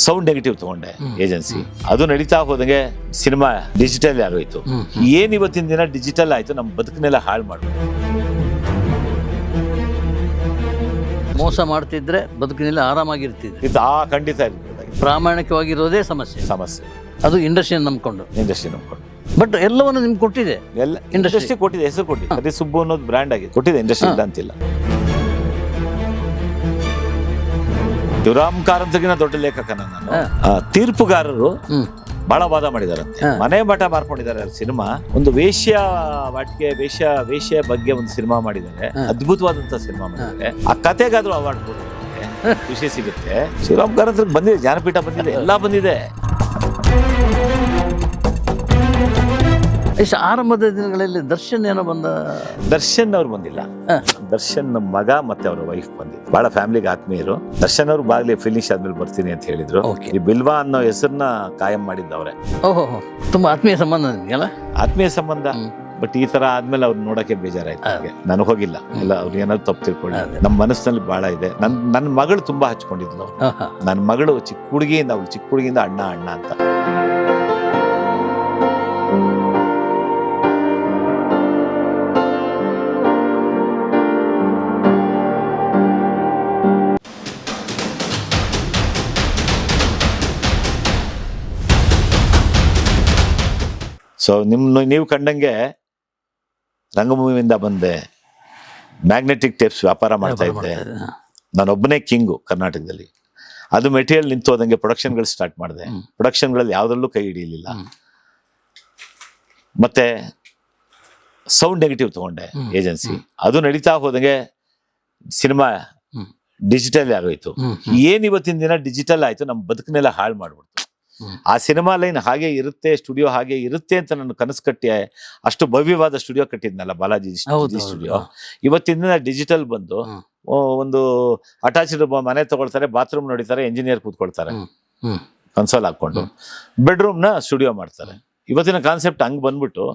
Sound negative ತಗೊಂಡೆ agency. ಅದು ನಡೀತಾ ಹೋದಂಗೆ ಸಿನಿಮಾ ಡಿಜಿಟಲ್ ಆಗೋಯ್ತು. ಏನ್ ಇವತ್ತಿನ ದಿನ ಡಿಜಿಟಲ್ ಆಯ್ತು, ನಮ್ಮ ಬದುಕನ್ನೆಲ್ಲ ಹಾಳು ಮಾಡಿ ಮೋಸ ಮಾಡ್ತಿದ್ರೆ ಬದುಕಿನಲ್ಲಿ ಆರಾಮಾಗಿರ್ತಿದ್ರೆ. ಇದು ಖಂಡಿತ ಇರ್ಬೋದು. ಪ್ರಾಮಾಣಿಕವಾಗಿರೋದೇ ಸಮಸ್ಯೆ. ಅದು ಇಂಡಸ್ಟ್ರಿ ನಂಬ್ಕೊಂಡು ಬಟ್ ಎಲ್ಲವನ್ನು ನಿಮ್ಗೆ ಕೊಟ್ಟಿದೆ. ಎಲ್ಲ ಇಂಡಸ್ಟ್ರಿ ಕೊಟ್ಟಿದೆ, ಹೆಸರು ಕೊಟ್ಟಿದೆ. ಅದೇ ಸುಬ್ಬು ಅನ್ನೋದು ಬ್ರ್ಯಾಂಡ್ ಆಗಿದೆ, ಕೊಟ್ಟಿದೆ ಇಂಡಸ್ಟ್ರಿ ಇಲ್ಲ ಅಂತಿಲ್ಲ. ಶಿವರಾಮ್ ಕಾರಂತರಿಗಿನ ದೊಡ್ಡ ಲೇಖಕ ನಾನು. ತೀರ್ಪುಗಾರರು ಬಹಳ ವಾದ ಮಾಡಿದಾರಂತೆ. ಮನೆ ಮಠ ಮಾರ್ಕೊಂಡಿದ್ದಾರೆ. ಸಿನಿಮಾ ಒಂದು ವೇಶ್ಯ ವಾಟಿಕೆ ವೇಶ್ಯ ಬಗ್ಗೆ ಒಂದು ಸಿನಿಮಾ ಮಾಡಿದ್ದಾರೆ. ಅದ್ಭುತವಾದಂತ ಸಿನಿಮಾ ಮಾಡಿದ್ದಾರೆ. ಆ ಕತೆಗಾದ್ರೂ ಅವಾರ್ಡ್ ಕೊಟ್ಟಿದ್ದಾರೆ, ವಿಷಯ ಸಿಗುತ್ತೆ. ಶಿವರಾಮ್ ಕಾರಂತರಿಗೆ ಬಂದಿದೆ, ಜ್ಞಾನಪೀಠ ಬಂದಿದೆ, ಎಲ್ಲ ಬಂದಿದೆ. ಆರಂಭದ ದಿನಗಳಲ್ಲಿ ದರ್ಶನ್ ಏನೋ ದರ್ಶನ್ ಅವ್ರು ಬಂದಿಲ್ಲ. ದರ್ಶನ್ ನಮ್ಮ ಮಗ ಮತ್ತೆ ಅವರ ವೈಫ್ ಬಂದಿದ್ರು. ಬಹಳ ಫ್ಯಾಮಿಲಿಗೆ ಆತ್ಮೀಯರು. ದರ್ಶನ್ ಅವ್ರು ಬಾಗ್ಲಿ ಫಿನಿಶ್ ಆದ್ಮೇಲೆ ಬರ್ತೀನಿ ಅಂತ ಹೇಳಿದ್ರು. ಈ ಬಿಲ್ವಾ ಅನ್ನೋ ಹೆಸರನ್ನ ಕಾಯಂ ಮಾಡಿದ್ದವ್ರೆ. ಓಹೋ, ತುಂಬಾ ಆತ್ಮೀಯ ಸಂಬಂಧ ನಿಮ್ಗೆಲ್ಲ? ಆತ್ಮೀಯ ಸಂಬಂಧ. ಬಟ್ ಈ ತರ ಆದ್ಮೇಲೆ ಅವ್ರು ನೋಡಕ್ಕೆ ಬೇಜಾರಾಯ್ತು. ನನಗೆ ಹೋಗಿಲ್ಲ. ಇಲ್ಲ, ಅವ್ರು ಏನಾದ್ರು ತಪ್ಪು ತಿಳ್ಕೊಳ್ಳಿ. ನಮ್ಮ ಮನಸ್ಸಿನಲ್ಲಿ ಬಹಳ ಇದೆ. ನನ್ನ ಮಗಳು ತುಂಬಾ ಹಚ್ಕೊಂಡಿದ್ಲು. ನನ್ನ ಮಗಳು ಚಿಕ್ಕ ಹುಡುಗಿಯಿಂದ ಅಣ್ಣ ಅಂತ. ಸೊ ನೀವು ಕಂಡಂಗೆ ರಂಗಭೂಮಿಯಿಂದ ಬಂದೆ. ಮ್ಯಾಗ್ನೆಟಿಕ್ ಟೇಪ್ಸ್ ವ್ಯಾಪಾರ ಮಾಡ್ತಾ ಇದ್ದೆ. ನಾನೊಬ್ಬನೇ ಕಿಂಗು ಕರ್ನಾಟಕದಲ್ಲಿ. ಅದು ಮೆಟೀರಿಯಲ್ ನಿಂತು ಹೋದಂಗೆ ಪ್ರೊಡಕ್ಷನ್ಗಳು ಸ್ಟಾರ್ಟ್ ಮಾಡಿದೆ. ಪ್ರೊಡಕ್ಷನ್ಗಳಲ್ಲಿ ಯಾವುದ್ರಲ್ಲೂ ಕೈ ಹಿಡಿಯಲಿಲ್ಲ. ಮತ್ತೆ ಸೌಂಡ್ ನೆಗೆಟಿವ್ ತಗೊಂಡೆ ಏಜೆನ್ಸಿ. ಅದು ನಡೀತಾ ಹೋದಂಗೆ ಸಿನಿಮಾ ಡಿಜಿಟಲ್ ಆಗೋಯ್ತು. ಏನ್ ಇವತ್ತಿನ ದಿನ ಡಿಜಿಟಲ್ ಆಯ್ತು, ನಮ್ಮ ಬದುಕನ್ನೆಲ್ಲ ಹಾಳು ಮಾಡ್ಬಿಡ್ತು. ಆ ಸಿನಿಮಾ ಲೈನ್ ಹಾಗೆ ಇರುತ್ತೆ, ಸ್ಟುಡಿಯೋ ಹಾಗೆ ಇರುತ್ತೆ ಅಂತ ನಾನು ಕನಸು ಕಟ್ಟಿ ಅಷ್ಟು ಭವ್ಯವಾದ ಸ್ಟುಡಿಯೋ ಕಟ್ಟಿದ್ನಲ್ಲ, ಬಾಲಾಜಿ ಸ್ಟುಡಿಯೋ. ಇವತ್ತಿನ ಡಿಜಿಟಲ್ ಬಂದು ಒಂದು ಅಟ್ಯಾಚ್ಡ್ ಮನೆ ತಗೊಳ್ತಾರೆ, ಬಾತ್ರೂಮ್ ನೋಡಿತಾರೆ, ಎಂಜಿನಿಯರ್ ಕೂತ್ಕೊಳ್ತಾರೆ ಕನ್ಸೋಲ್ ಹಾಕೊಂಡು, ಬೆಡ್ರೂಮ್ ನ ಸ್ಟುಡಿಯೋ ಮಾಡ್ತಾರೆ. ಇವತ್ತಿನ ಕಾನ್ಸೆಪ್ಟ್ ಹಂಗ್ ಬಂದ್ಬಿಟ್ಟು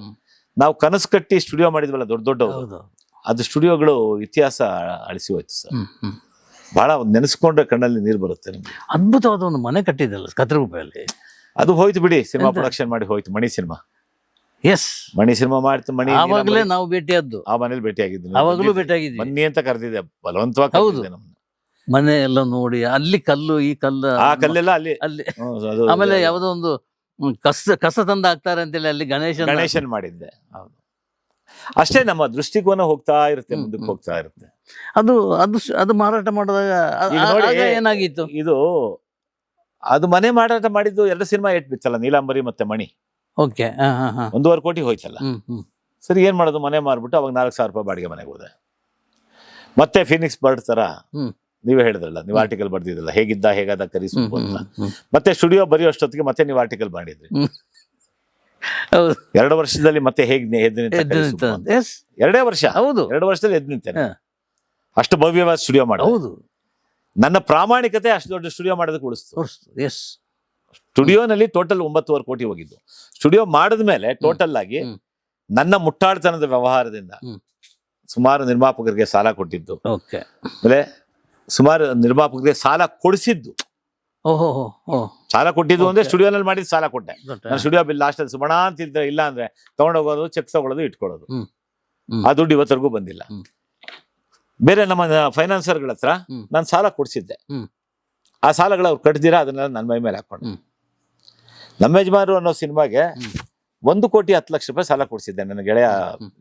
ನಾವು ಕನಸು ಕಟ್ಟಿ ಸ್ಟುಡಿಯೋ ಮಾಡಿದ್ವಲ್ಲ ದೊಡ್ಡ ಅದು ಸ್ಟುಡಿಯೋಗಳು ಇತಿಹಾಸ ಅಳಿಸಿ ಹೋಯ್ತು ಸರ್. ಬಹಳ ನೆನೆಸ್ಕೊಂಡ್ರೆ ಕಣ್ಣಲ್ಲಿ ನೀರು ಬರುತ್ತೆ ನಿಮ್ಗೆ. ಅದ್ಭುತವಾದ ಒಂದು ಮನೆ ಕಟ್ಟಿದ್ದಲ್ಲ ಕತ್ರಗುಪ್ಪೆಯಲ್ಲಿ. ಅದು ಹೋಯ್ತು ಬಿಡಿ, ಸಿನಿಮಾ ಪ್ರೊಡಕ್ಷನ್ ಮಾಡಿ ಹೋಯ್ತು. ಮಣಿ ಸಿನಿಮಾ ಮಾಡ್ತು. ಆವಾಗಲೇ ನಾವು ಭೇಟಿಯಾದ್ದು, ಆ ಮನೇಲಿ ಭೇಟಿಯಾಗಿದ್ದು. ಅವಾಗಲೂ ಭೇಟಿಯಾಗಿದ್ವಿ. ಬನ್ನಿ ಅಂತ ಕರೆದಿದ್ದೆ, ಬಲವಂತವಾಗಿ ಕರೆದಿದ್ದೆ ನಮ್ಮನ್ನ. ಮನೆ ಎಲ್ಲ ನೋಡಿ, ಅಲ್ಲಿ ಕಲ್ಲು, ಈ ಕಲ್ಲು, ಆ ಕಲ್ಲೆಲ್ಲ ಅಲ್ಲಿ. ಆಮೇಲೆ ಯಾವುದೋ ಒಂದು ಕಸ ತಂದು ಹಾಕ್ತಾರೆ ಅಂತೇಳಿ ಅಲ್ಲಿ ಗಣೇಶನ್ ಮಾಡಿದ್ದೆ. ಹೌದು, ಅಷ್ಟೇ. ನಮ್ಮ ದೃಷ್ಟಿಕೋನ ಹೋಗ್ತಾ ಇರುತ್ತೆ, ಮುಂದಕ್ಕೆ ಹೋಗ್ತಾ ಇರುತ್ತೆ. ಅದು ಮಾರಾಟ ಮಾಡಿದಾಗ ಏನಾಗಿತ್ತು? ಅದು ಮನೆ ಮಾರಾಟ ಮಾಡಿದ್ದು 2 ಸಿನಿಮಾ ಬಿತ್ತಲ್ಲ, ನೀಲಾಂಬರಿ ಮತ್ತೆ ಮಣಿ. ಓಕೆ, 1.5 ಕೋಟಿ ಹೋಯ್ತಲ್ಲ. ಸರಿ, ಏನ್ ಮಾಡೋದು, ಮನೆ ಮಾರ್ಬಿಟ್ಟು ಅವಾಗ 4,000 ರೂಪಾಯಿ ಬಾಡಿಗೆ ಮನೆಗೆ ಹೋದೆ. ಮತ್ತೆ ಫಿನಿಕ್ಸ್ ಬರ್ಡ್ ತರ ನೀವೇ ಹೇಳಿದ್ರಲ್ಲ, ನೀವು ಆರ್ಟಿಕಲ್ ಬರ್ದಿದ್ರಲ್ಲ, ಹೇಗಾದ ಕರಿಸು ಅಂತ. ಮತ್ತೆ ಸ್ಟುಡಿಯೋ ಬರೆಯೋಷ್ಟೊತ್ತಿಗೆ ಮತ್ತೆ ನೀವು ಆರ್ಟಿಕಲ್ ಮಾಡಿದ್ರಿ. 2 ವರ್ಷದಲ್ಲಿ ಮತ್ತೆ ಹೇಗೆ ಎದ್ದು ನಿಂತ? 2 ವರ್ಷ. ಹೌದು, 2 ವರ್ಷದಲ್ಲಿ ಎದ್ದು ನಿಂತೇನೆ. ಅಷ್ಟು ಭವ್ಯವಾದ ಸ್ಟುಡಿಯೋ ಮಾಡೋದು. ನನ್ನ ಪ್ರಾಮಾಣಿಕತೆ ಅಷ್ಟು ದೊಡ್ಡ ಸ್ಟುಡಿಯೋ ಮಾಡೋದಕ್ಕೆ ಉಳಿಸ್ತು. ಸ್ಟುಡಿಯೋನಲ್ಲಿ ಟೋಟಲ್ 9.5 ಕೋಟಿ ಹೋಗಿದ್ದು. ಸ್ಟುಡಿಯೋ ಮಾಡಿದ್ಮೇಲೆ ಟೋಟಲ್ ಆಗಿ ನನ್ನ ಮುಟ್ಟಾಳ್ತನದ ವ್ಯವಹಾರದಿಂದ ಸುಮಾರು ನಿರ್ಮಾಪಕರಿಗೆ ಸಾಲ ಕೊಟ್ಟಿದ್ದು, ಆಮೇಲೆ ಸುಮಾರು ನಿರ್ಮಾಪಕರಿಗೆ ಸಾಲ ಕೊಡಿಸಿದ್ದು. ಸಾಲ ಕೊಟ್ಟಿದ್ದು ಅಂದ್ರೆ ಸ್ಟುಡಿಯೋನಲ್ಲಿ ಮಾಡಿದ ಸಾಲ ಕೊಟ್ಟೆ. ನಾನು ಸ್ಟುಡಿಯೋ ಬಿಲ್ ಲಾಸ್ಟ್ ಅಲ್ಲಿ ಸುಮಣ ಅಂತಿದ್ರೆ, ಇಲ್ಲ ಅಂದ್ರೆ ತಗೊಂಡೋಗೋದು, ಚೆಕ್ ತಗೊಳ್ಳೋದು, ಇಟ್ಕೊಳ್ಳೋದು. ಆ ದುಡ್ಡು ಇವತ್ತರೆಗೂ ಬಂದಿಲ್ಲ. ಬೇರೆ ನಮ್ಮ ಫೈನಾನ್ಸರ್ಗಳ ಹತ್ರ ನಾನು ಸಾಲ ಕೊಡಿಸಿದ್ದೆ. ಆ ಸಾಲಗಳು ಅವ್ರು ಕಟ್ದಿರಾ ಅದನ್ನೆಲ್ಲ ನನ್ನ ಮೈ ಮೇಲೆ ಹಾಕೊಂಡು. ನಮ್ಮ ಯಜಮಾನರು ಅನ್ನೋ ಸಿನಿಮಾಗೆ 1,10,00,000 ರೂಪಾಯಿ ಸಾಲ ಕೊಡಿಸಿದ್ದೆ ನನ್ನ ಗೆಳೆಯ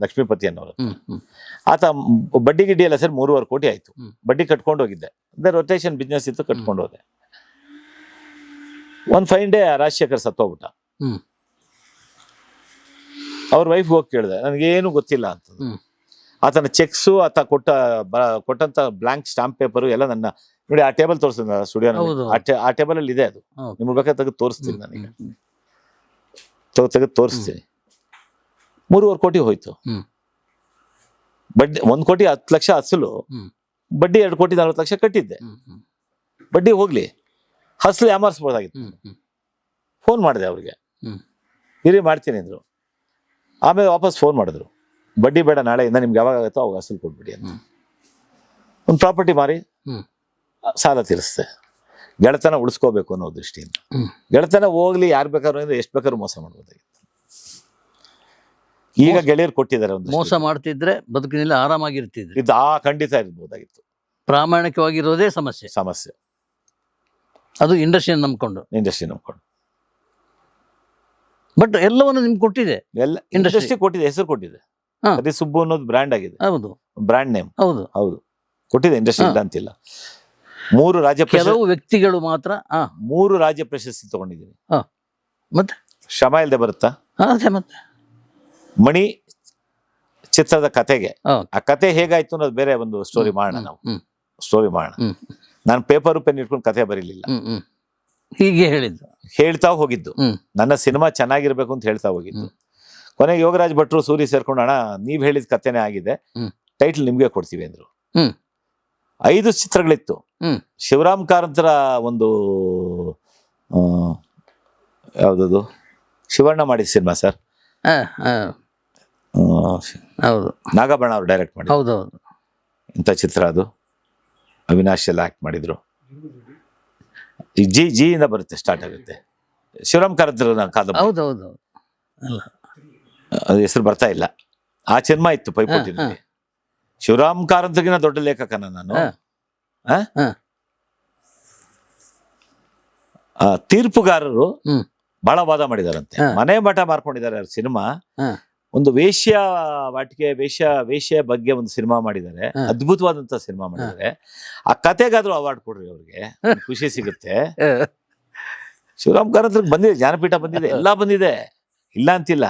ಲಕ್ಷ್ಮೀಪತಿ ಅನ್ನೋರು. ಆತ ಬಡ್ಡಿ ಗಿಡ್ಡಿ ಎಲ್ಲ ಸರಿ 3.5 ಕೋಟಿ ಆಯ್ತು. ಬಡ್ಡಿ ಕಟ್ಕೊಂಡು ಹೋಗಿದ್ದೆ. ಅದೇ ರೊಟೇಷನ್ ಬಿಸ್ನೆಸ್ ಇತ್ತು, ಕಟ್ಕೊಂಡು ಹೋದೆ. ಒಂದು ಫೈನ್ ಡೇ ರಾಜಶೇಖರ್ ಸತ್ತೋಗ್ಬಿಟ್ಟ. ಅವ್ರ ವೈಫ್ ಹೋಗಿ ಕೇಳಿದೆ, ನನಗೇನು ಗೊತ್ತಿಲ್ಲ ಅಂತ. ಆತನ ಚೆಕ್ಸು, ಆತ ಕೊಟ್ಟಂತ ಬ್ಲಾಂಕ್ ಸ್ಟಾಂಪ್ ಪೇಪರು ಎಲ್ಲ ನನ್ನ ನೋಡಿ. ಆ ಟೇಬಲ್ ತೋರಿಸ್ತೀನಿ ಸ್ಟುಡಿಯೋ, ಆ ಟೇಬಲ್ ಅಲ್ಲಿ ಇದೆ. ಅದು ನಿಮ್ಗೆ ಬೇಕಾದ್ರೆ ತೆಗೆದು ತೋರಿಸ್ತೀನಿ. ನನಗೆ ತೆಗೆದು ತೋರಿಸ್ತೀನಿ. 3.5 ಕೋಟಿ ಹೋಯ್ತು. ಬಡ್ಡಿ 1,10,00,000 ಅಸಲು, ಬಡ್ಡಿ 2,40,00,000 ಕಟ್ಟಿದ್ದೆ. ಬಡ್ಡಿ ಹೋಗ್ಲಿ, ಹಸಲು ಯಾಮಾರಿಸ್ಬೋದಾಗಿತ್ತು. ಫೋನ್ ಮಾಡಿದೆ ಅವ್ರಿಗೆ, ಇರಿ ಮಾಡ್ತೀನಿ ಅಂದ್ರು. ಆಮೇಲೆ ವಾಪಸ್ ಫೋನ್ ಮಾಡಿದ್ರು, ಬಡ್ಡಿ ಬೇಡ, ನಾಳೆಯಿಂದ ನಿಮ್ಗೆ ಯಾವಾಗ ಆಗುತ್ತೋ ಅವಾಗ ಅಸಲು ಕೊಟ್ಬಿಡಿ ಅಂತ. ಒಂದು ಪ್ರಾಪರ್ಟಿ ಮಾರಿ ಸಾಲ ತೀರಿಸ್ದೆ. ಗೆಳೆತನ ಉಳಿಸ್ಕೋಬೇಕು ಅನ್ನೋ ದೃಷ್ಟಿಯಿಂದ. ಗೆಳೆತನ ಹೋಗ್ಲಿ, ಯಾರು ಬೇಕಾದ್ರೂ ಅಂದ್ರೆ ಎಷ್ಟು ಬೇಕಾದ್ರೂ ಮೋಸ ಮಾಡ್ಬೋದಾಗಿತ್ತು. ಈಗ ಗೆಳೆಯರು ಕೊಟ್ಟಿದ್ದಾರೆ, ಒಂದು ಮೋಸ ಮಾಡ್ತಿದ್ರೆ ಬದುಕಿನಲ್ಲಿ ಆರಾಮಾಗಿರ್ತಿದ್ರು. ಇದು ಖಂಡಿತ ಇರ್ಬೋದಾಗಿತ್ತು. ಪ್ರಾಮಾಣಿಕವಾಗಿರೋದೇ ಸಮಸ್ಯೆ. ಅದು ಇಂಡಸ್ಟ್ರಿಯನ್ನು ನಂಬ್ಕೊಂಡು. ಬಟ್ ಎಲ್ಲವನ್ನು ನಿಮ್ಗೆ ಕೊಟ್ಟಿದೆ, ಎಲ್ಲ ಇಂಡಸ್ಟ್ರಿ ಕೊಟ್ಟಿದೆ, ಹೆಸರು ಕೊಟ್ಟಿದೆ. ಅದೇ ಸುಬ್ಬು ಅನ್ನೋದು ಬ್ರ್ಯಾಂಡ್ ಆಗಿದೆ. ಹೌದು, ಬ್ರ್ಯಾಂಡ್ ನೇಮ್. ಹೌದು ಕೊಟ್ಟಿದೆ ಇಂಡಸ್ಟ್ರಿ, ಇಲ್ಲ ಅಂತಿಲ್ಲ. 3 ರಾಜ್ಯ ಕೆಲವು ವ್ಯಕ್ತಿಗಳು ಮಾತ್ರ 3 ರಾಜ್ಯ ಪ್ರಶಸ್ತಿ ತಗೊಂಡಿದ್ದೀನಿ. ಮತ್ತೆ ಶ್ರಮ ಇಲ್ಲದೆ ಬರುತ್ತಾ? ಮತ್ತೆ ಮಣಿ ಚಿತ್ರದ ಕತೆಗೆ, ಆ ಕತೆ ಹೇಗಾಯ್ತು ಅನ್ನೋದು ಬೇರೆ ಒಂದು ಸ್ಟೋರಿ ಮಾಡೋಣ. ನಾವು ಸ್ಟೋರಿ ಮಾಡೋಣ. ನಾನು ಪೇಪರ್ ಪೆನ್ ಇಟ್ಕೊಂಡು ಕತೆ ಬರೀಲಿಲ್ಲ, ಹೀಗೆ ಹೇಳ್ತಾ ಹೋಗಿದ್ದು. ನನ್ನ ಸಿನಿಮಾ ಚೆನ್ನಾಗಿರ್ಬೇಕು ಅಂತ ಹೇಳ್ತಾ ಹೋಗಿದ್ದು. ಕೊನೆಗೆ ಯೋಗರಾಜ್ ಭಟ್ರು ಸೂರಿ ಸೇರ್ಕೊಂಡು, ಅಣ್ಣ ನೀವ್ ಹೇಳಿದ ಕತೆನೇ ಆಗಿದೆ, ಟೈಟ್ಲ್ ನಿಮ್ಗೆ ಕೊಡ್ತೀವಿ ಅಂದ್ರು. 5 ಚಿತ್ರಗಳಿತ್ತು. ಶಿವರಾಮ್ ಕಾರಂತರ ಒಂದು ಯಾವ್ದದು ಶಿವಣ್ಣ ಮಾಡಿದ ಸಿನಿಮಾ ಸರ್, ನಾಗಬಣ್ಣ ಅವ್ರು ಡೈರೆಕ್ಟ್ ಮಾಡಿ. ಇಂಥ ಚಿತ್ರ ಅದು. ಅವಿನಾಶ್ ಎಲ್ಲ ಆಕ್ಟ್ ಮಾಡಿದ್ರು. ಜಿ ಇಂದ ಬರುತ್ತೆ, ಸ್ಟಾರ್ಟ್ ಆಗುತ್ತೆ. ಶಿವರಾಮ್ ಕಾರಂತರ ಕಾದಂಬರಿ, ಅದು ಹೆಸರು ಬರ್ತಾ ಇಲ್ಲ. ಆ ಸಿನಿಮಾ ಇತ್ತು ಪೈಪೋಟಿನಲ್ಲಿ. ಶಿವರಾಮ್ ಕಾರಂತರಿಗಿನ ದೊಡ್ಡ ಲೇಖಕನ ನಾನು. ತೀರ್ಪುಗಾರರು ಬಹಳ ವಾದ ಮಾಡಿದಾರಂತೆ. ಮನೆ ಮಠ ಮಾರ್ಕೊಂಡಿದ್ದಾರೆ. ಸಿನಿಮಾ ಒಂದು ವೇಶ್ಯ ವಾಟಿಕೆ, ವೇಶ್ಯ ಬಗ್ಗೆ ಒಂದು ಸಿನಿಮಾ ಮಾಡಿದ್ದಾರೆ. ಅದ್ಭುತವಾದಂತ ಸಿನಿಮಾ ಮಾಡಿದ್ದಾರೆ. ಆ ಕತೆಗಾದ್ರೂ ಅವಾರ್ಡ್ ಕೊಡ್ರಿ, ಅವ್ರಿಗೆ ಖುಷಿ ಸಿಗುತ್ತೆ. ಶಿವರಾಮ್ ಕಾರಂತರಿಗೆ ಬಂದಿದೆ, ಜ್ಞಾನಪೀಠ ಬಂದಿದೆ, ಎಲ್ಲಾ ಬಂದಿದೆ, ಇಲ್ಲ ಅಂತಿಲ್ಲ.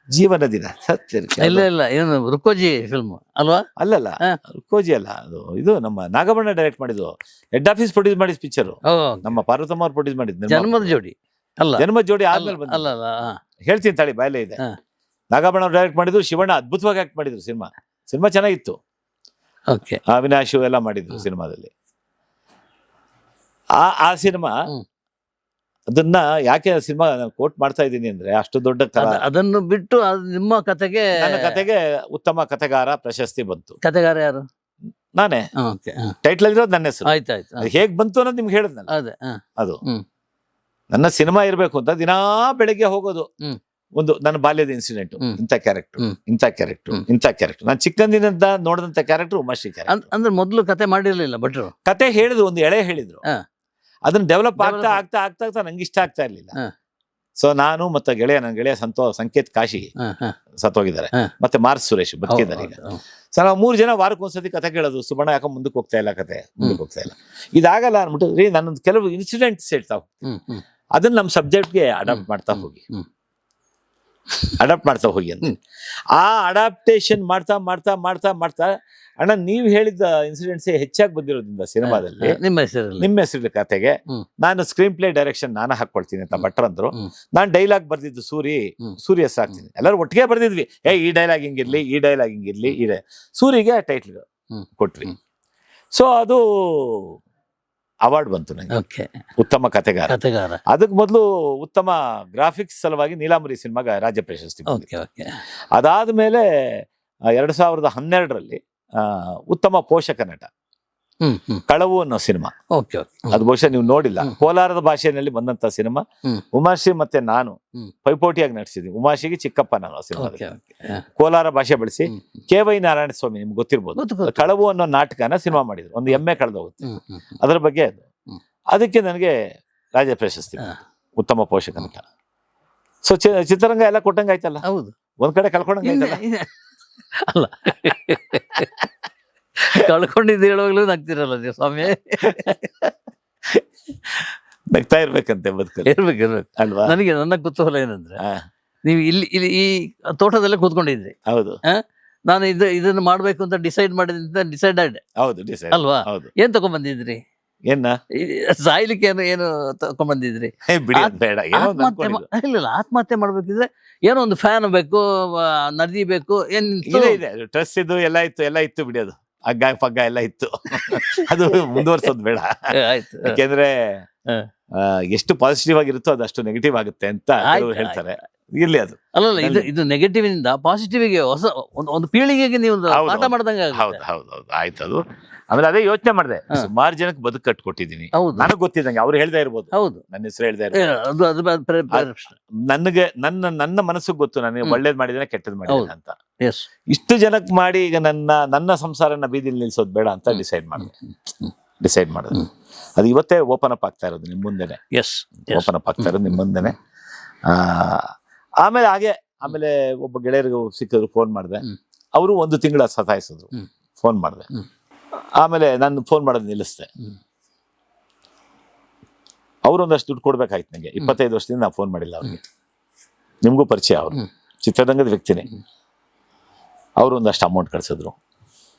ಜೀವನ ದಿನ ಸತ್ಯ ಇಲ್ಲ ಏನು ರುಕೋಜಿ ಫಿಲ್ಮ್ ಅಲ್ವಾ? ಅಲ್ಲಲ್ಲ, ರುಕೋಜಿ ಅಲ್ಲ, ಅದು ಇದು ನಮ್ಮ ನಾಗಬಣ್ಣ ಡೈರೆಕ್ಟ್ ಮಾಡಿದ್ದು. ಹೆಡ್ ಆಫೀಸ್ ಪ್ರೊಡ್ಯೂಸ್ ಮಾಡಿದ ಪಿಕ್ಚರ್. ನಮ್ಮ ಪಾರ್ವತಮ್ಮ ಅವ್ರು ಪ್ರೊಡ್ಯೂಸ್ ಮಾಡಿದ್ದು. ಜನ್ಮದ ಜೋಡಿ ಆದ್ಮೇಲೆ ಬಂದ. ಹೇಳ್ತೀನಿ ತಾಳಿ, ಬಾಯಲ್ಲೇ ಇದೆ. ನಾಗಬಣ್ಣ ಅವ್ರು ಡೈರೆಕ್ಟ್ ಮಾಡಿದ್ರು, ಶಿವಣ್ಣ ಅದ್ಭುತವಾಗಿ ಆಕ್ಟ್ ಮಾಡಿದ್ರು. ಸಿನಿಮಾ ಚೆನ್ನಾಗಿತ್ತು. ಅವಿನಾಶು ಎಲ್ಲ ಮಾಡಿದ್ರು ಸಿನಿಮಾದಲ್ಲಿ. ಆ ಸಿನಿಮಾ, ಅದನ್ನ ಯಾಕೆ ಸಿನಿಮಾ ಕೋಟ್ ಮಾಡ್ತಾ ಇದ್ದೀನಿ ಅಂದ್ರೆ, ಅಷ್ಟು ದೊಡ್ಡ ಅದನ್ನು ಬಿಟ್ಟು ನಿಮ್ಮ ಕತೆಗೆ, ನನ್ನ ಕತೆಗೆ ಉತ್ತಮ ಕತೆಗಾರ ಪ್ರಶಸ್ತಿ ಬಂತು. ಕತೆಗಾರ ಯಾರು? ನಾನೇ. ಟೈಟ್ಲ್ ಇರೋದು ನನ್ನ ಹೆಸರು. ಆಯ್ತು. ಹೇಗ್ ಬಂತು ಅನ್ನೋದು ನಿಮ್ಗೆ ಹೇಳಿದ್ನಲ್ಲ, ಅದು ನನ್ನ ಸಿನಿಮಾ ಇರ್ಬೇಕು ಅಂತ ದಿನಾ ಬೆಳಿಗ್ಗೆ ಹೋಗೋದು. ಒಂದು ನನ್ನ ಬಾಲ್ಯದ ಇನ್ಸಿಡೆಂಟ್, ಇಂಥ ಕ್ಯಾರೆಕ್ಟರ್. ನಾನು ಚಿಕ್ಕಂದಿನಿಂದ ನೋಡಿದಂತ ಕ್ಯಾರೆಕ್ಟರ್ ಉಮಾಶ್ರೀ ಕ್ಯಾರೆಕ್ಟರ್. ಅಂದ್ರೆ ಮೊದಲು ಕತೆ ಮಾಡಿರ್ಲಿಲ್ಲ ಭಟ್ರು. ಕತೆ ಹೇಳಿದ್ರು, ಒಂದು ಎಳೆ ಹೇಳಿದ್ರು. ಅದನ್ನ ಡೆವಲಪ್ ಆಗ್ತಾ ನಂಗೆ ಇಷ್ಟ ಆಗ್ತಾ ಇರ್ಲಿಲ್ಲ. ಸೊ ನಾನು ಮತ್ತೆ ನನ್ನ ಗೆಳೆಯ ಸಂಕೇತ್ ಕಾಶಿ ಸತ್ತೋಗಿದ್ದಾರೆ, ಮತ್ತೆ ಮಾರ್ಸ್ ಸುರೇಶ್ ಬದುಕಿದ್ದಾರೆ ಈಗ. ಸೊ ನಾವು 3 ಜನ ವಾರಕ್ಕೊಂದ್ಸತಿ ಕತೆ ಕೇಳೋದು. ಸುಬಣ್ಣ ಯಾಕೆ ಮುಂದಕ್ಕೆ ಹೋಗ್ತಾ ಇಲ್ಲ, ಕತೆ ಮುಂದಕ್ಕೆ ಹೋಗ್ತಾ ಇಲ್ಲ, ಇದಾಗಲ್ಲ ಅನ್ಬಿಟ್ಟು ನನ್ನೊಂದು ಕೆಲವು ಇನ್ಸಿಡೆಂಟ್ಸ್ ಹೇಳ್ತಾ ಹೋಗ್ತೀನಿ. ಅದನ್ನ ನಮ್ಮ ಸಬ್ಜೆಕ್ಟ್ಗೆ ಅಡಾಪ್ಟ್ ಮಾಡ್ತಾ ಹೋಗಿ ಅಂತ. ಆ ಅಡಾಪ್ಟೇಷನ್ ಮಾಡ್ತಾ ಅಣ್ಣ ನೀವ್ ಹೇಳಿದ ಇನ್ಸಿಡೆಂಟ್ಸ್ ಹೆಚ್ಚಾಗಿ ಬಂದಿರೋದ್ರಿಂದ ಸಿನಿಮಾದಲ್ಲಿ ನಿಮ್ಮ ಹೆಸರು ಕತೆಗೆ ನಾನು ಸ್ಕ್ರೀನ್ ಪ್ಲೇ ಡೈರೆಕ್ಷನ್ ನಾನು ಹಾಕೊಳ್ತೀನಿ ಅಂತ ಭಟ್ರು ಅಂದ್ರು. ನಾನು ಡೈಲಾಗ್ ಬರ್ದಿದ್ದು ಸೂರಿ ಹೆಸರು ಹಾಕ್ತೀನಿ. ಎಲ್ಲರೂ ಒಟ್ಟಿಗೆ ಬರ್ದಿದ್ವಿ, ಈ ಡೈಲಾಗ್ ಹಿಂಗಿರ್ಲಿ, ಸೂರಿಗೆ ಟೈಟ್ಲ್ ಕೊಟ್ವಿ. ಸೊ ಅದು ಅವಾರ್ಡ್ ಬಂತು ನಂಗೆ, ಉತ್ತಮ ಕತೆಗಾರ. ಅದಕ್ಕೆ ಮೊದಲು ಉತ್ತಮ ಗ್ರಾಫಿಕ್ಸ್ ಸಲುವಾಗಿ ನೀಲಾಂಬರಿ ಸಿನಿಮಾಗೆ ರಾಜ್ಯ ಪ್ರಶಸ್ತಿ. ಅದಾದ್ಮೇಲೆ 2012ರಲ್ಲಿ ಉತ್ತಮ ಪೋಷಕ ನಟ ಕಳವು ಅನ್ನೋ ಸಿನಿಮಾ. ಅದು ಬಹುಶಃ ನೀವು ನೋಡಿಲ್ಲ. ಕೋಲಾರದ ಭಾಷೆಯಲ್ಲಿ ಬಂದಂತ ಸಿನಿಮಾ. ಉಮಾಶ್ರೀ ಮತ್ತೆ ನಾನು ಪೈಪೋಟಿಯಾಗಿ ನಟಿಸಿದ್ವಿ. ಉಮಾಶ್ರೀಗೆ ಚಿಕ್ಕಪ್ಪ ನಾನು ಸಿನಿಮಾದಲ್ಲಿ ಕೋಲಾರ ಭಾಷೆ ಬಳಸಿ. ಕೆ.ವೈ. ನಾರಾಯಣ ಸ್ವಾಮಿ ನಿಮ್ಗೆ ಗೊತ್ತಿರ್ಬೋದು. ಕಳವು ಅನ್ನೋ ನಾಟಕನ ಸಿನಿಮಾ ಮಾಡಿದ್ರು. ಒಂದು ಎಮ್ಮೆ ಕಳೆದೋಗುತ್ತೆ, ಅದ್ರ ಬಗ್ಗೆ ಅದು. ಅದಕ್ಕೆ ನನಗೆ ರಾಜ್ಯ ಪ್ರಶಸ್ತಿ, ಉತ್ತಮ ಪೋಷಕ ನಟ. ಸೊ ಚಿತ್ರರಂಗ ಎಲ್ಲ ಕೊಟ್ಟಂಗ ಆಯ್ತಲ್ಲ. ಹೌದು, ಒಂದ್ ಕಡೆ ಕಳ್ಕೊಂಡಂಗ ಆಯ್ತಲ್ಲ. ಅಲ್ಲ, ಕಳ್ಕೊಂಡಿದ್ದು ಹೇಳುವಾಗ್ಲೂ ನಗ್ತಿರಲ್ಲ ನೀವು ಸ್ವಾಮಿ. ನಗ್ತಾ ಇರ್ಬೇಕಂತೆ ಬದುಕಲ್ಲಿ. ಇರ್ಬೇಕು ಅಲ್ವಾ? ನನಗೆ ನನ್ನ ಕುತೂಹಲ ಏನಂದ್ರೆ, ನೀವು ಇಲ್ಲಿ ಈ ತೋಟದಲ್ಲೇ ಕೂತ್ಕೊಂಡಿದ್ರಿ. ಹೌದು. ನಾನು ಇದನ್ನು ಮಾಡ್ಬೇಕು ಅಂತ ಡಿಸೈಡ್ ಅಲ್ವಾ? ಏನ್ ತಗೊಂಡ್ಬಂದಿದ್ರಿ? ಏನ ಸಾಯ್ಲಿಕ್ಕೆ ಏನು ತಗೊಂಡ್ಬಂದಿದ್ರಿ? ಇಲ್ಲ, ಆತ್ಮಹತ್ಯೆ ಮಾಡ್ಬೇಕಿದ್ರೆ ಏನೋ ಒಂದು ಫ್ಯಾನ್ ಬೇಕು, ನದಿ ಬೇಕು, ಏನ್ ಡ್ರೆಸ್ ಇದು ಎಲ್ಲ ಇತ್ತು ಬಿಡಿ. ಅದು ಹಗ್ಗ ಪಗ್ಗ ಎಲ್ಲ ಇತ್ತು. ಅದು ಮುಂದುವರ್ಸೋದು ಬೇಡ. ಯಾಕೆಂದ್ರೆ ಎಷ್ಟು ಪಾಸಿಟಿವ್ ಆಗಿರುತ್ತೋ ಅದಷ್ಟು ನೆಗೆಟಿವ್ ಆಗುತ್ತೆ ಅಂತ ಹೇಳ್ತಾರೆ. ಇರ್ಲಿ, ಅದು ಅಲ್ಲ, ಇದು ನೆಗೆಟಿವ್ ಇಂದ ಪಾಸಿಟಿವ್ ಗೆ ಹೊಸ ಒಂದು ಪೀಳಿಗೆಗೆ ನೀವು ಪಾಠ ಮಾಡ್ದಂಗೆ. ಹೌದು ಆಯ್ತು. ಅದು ಆಮೇಲೆ ಅದೇ ಯೋಚನೆ ಮಾಡಿದೆ, ಸುಮಾರು ಜನಕ್ಕೆ ಬದುಕು ಕಟ್ಕೊಟ್ಟಿದ್ದೀನಿ. ಹೌದು. ನನಗ್ ಗೊತ್ತಿದ್ದಂಗೆ ಅವ್ರು ಹೇಳ್ತಾ ಇರ್ಬೋದು, ಹೌದು, ನನ್ನ ಹೆಸರು ಹೇಳ್ತಾ ಇರ್ಬೋದು. ನನಗೆ ನನ್ನ ಮನಸ್ಸಿಗೆ ಗೊತ್ತು, ನನಗೆ ಒಳ್ಳೇದ್ ಮಾಡಿದ್ರೆ ಕೆಟ್ಟದ್ ಮಾಡಿದ್ರೆ ಅಂತ. ಇಷ್ಟು ಜನಕ್ಕೆ ಮಾಡಿ ಈಗ ನನ್ನ ಸಂಸಾರನ ಬೀದಿಲಿ ನಿಲ್ಸೋದು ಬೇಡ ಅಂತ ಡಿಸೈಡ್ ಮಾಡಿದೆ. ಅದು ಇವತ್ತೇ ಓಪನ್ ಅಪ್ ಆಗ್ತಾ ಇರೋದು ನಿಮ್ ಮುಂದೆನೆ. ಓಪನ್ ಅಪ್ ಆಗ್ತಾ ಇರೋದು ನಿಮ್ ಮುಂದೆನೆ. ಆಮೇಲೆ ಒಬ್ಬ ಗೆಳೆಯರಿಗೆ ಸಿಕ್ಕಿದ್ರು, ಫೋನ್ ಮಾಡಿದೆ. ಅವರು 1 ತಿಂಗಳ ಸತಾಯಿಸಿದ್ರು, ಫೋನ್ ಮಾಡಿದೆ. ಆಮೇಲೆ ನಾನು ಫೋನ್ ಮಾಡೋದು ನಿಲ್ಲಿಸ್ದೆ. ಅವ್ರೊಂದಷ್ಟು ದುಡ್ಡು ಕೊಡ್ಬೇಕಾಯ್ತು ನನಗೆ. 25 ವರ್ಷದಿಂದ ನಾನು ಫೋನ್ ಮಾಡಿಲ್ಲ ಅವ್ರಿಗೆ. ನಿಮ್ಗೂ ಪರಿಚಯ ಅವರು, ಚಿತ್ರರಂಗದ ವ್ಯಕ್ತಿನೇ. ಅವರು ಒಂದಷ್ಟು ಅಮೌಂಟ್ ಕಳ್ಸಿದ್ರು.